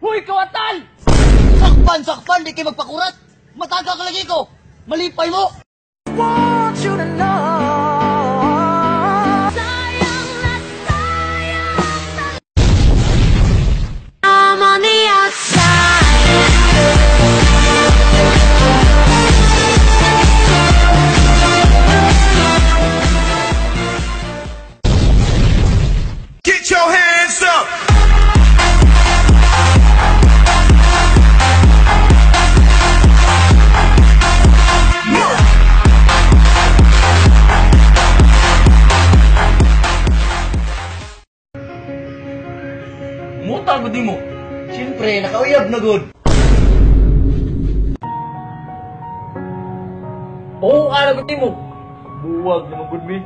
Huy, kawatan! Sakpan, di kayo magpakurat. Mataga ka lagi ko. Malipay mo. Want you to know. Sayang na I'm on the outside. Get your hands up! Muta gud mo. Siyempre, nakauyab na good. Oo, ala gud mo. Buwag naman gud mi.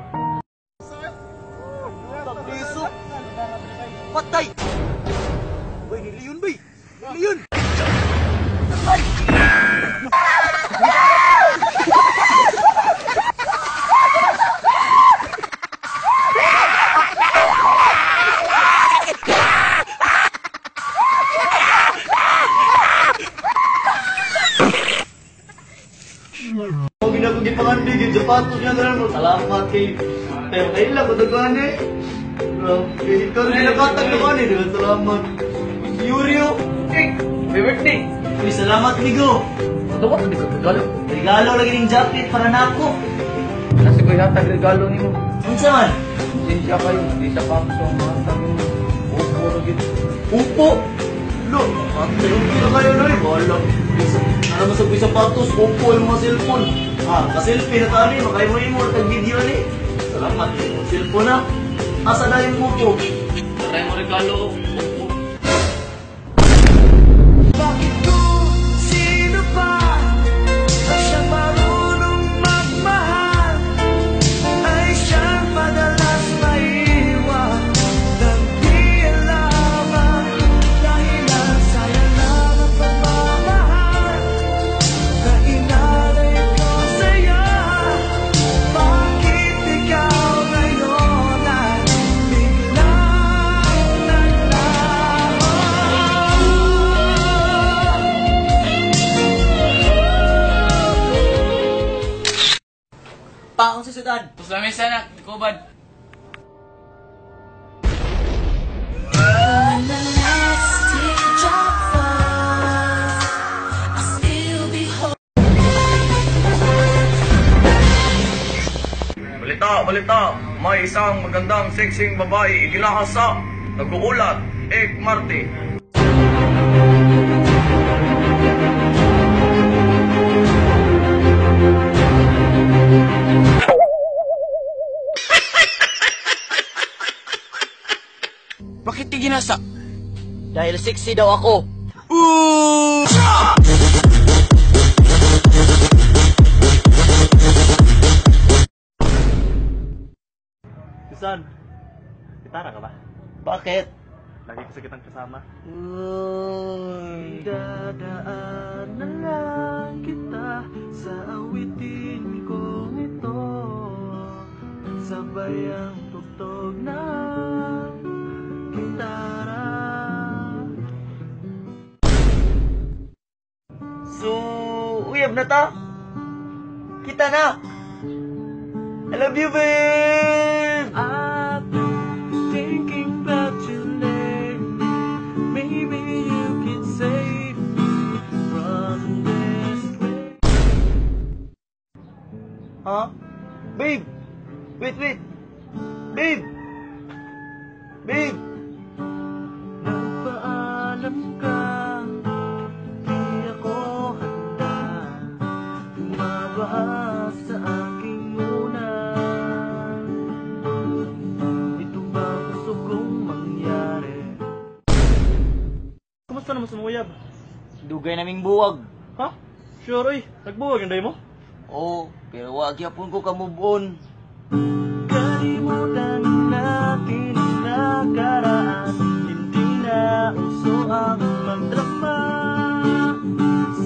Tagliso. Patay. Bay, niliyon, bay. Niliyon. Huwag na kong ipangandig yung sapatos niya ganun mo. Salamat kay... Pero kayo lang, kutagaan eh. Ikaw rin nakatag naman eh. Salamat. Yurio. Happy birthday. Uy, salamat, Migo. Dapat di ka regalo. Regalo lagi ng jacket para na ako. Kasi ko yata regalo nimo. Ano man? Sinsya kayo, di sa pangsong mga sabi mo. Upo na gid. Upo. Lo, ang sayong na kayo na rin. Wala. Ano mo sa sapatos, upo yung mga cellphone. Ka-selfie na tani, makay mo tag-video ni. Salamat, yung cellphone na. Asa na yung upo? Try mo regalo. Upo. Bakit kung sino pa ang siyang marunong magmahal ay siyang madalas maiwan ng di alaman dahilan sayang lang ang pagmamahal na inalay ko sa'yo. Bakit ikaw ngayon ay biglang naglaho? Paong si Sudan. Tapos namin sana, kubad. When the last teardrop falls, I'll still be whole. Balita! May isang magandang sexing babae igilahas sa nag-uulat, Ek Marte. Bakit di ginasa? Dahil sexy daw ako. Susan, gitara ka ba? Bakit? Lagi ko sa kitang kasama. Dadaan na lang kita sa awitin kong ito. Sabay ang tugtog ng gitara. So, uyab na ta? Kita na! I love you, babe! I've been thinking about you lately. Maybe you can save me from this place. Ha? Babe! Wait! Babe! Babe! Nagpaalam ka, di ako handa. Tumabahas sa aking unan. Ito ba gusto kong mangyari? Kumusta naman sa uyab? Dugay naming buwag. Ha? Sure, oy. Nagbuwag yung day mo? Oo, pero wag yapon ko ka-move on. Kalimutan natin ang nakaraan. Hindi na uso ang magdrama.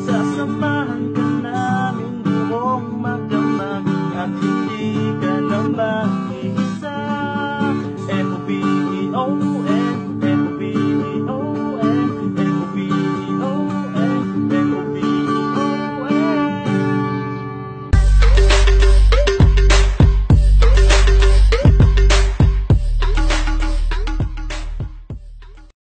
Sasamahan ka namin buong magdamag at hindi ka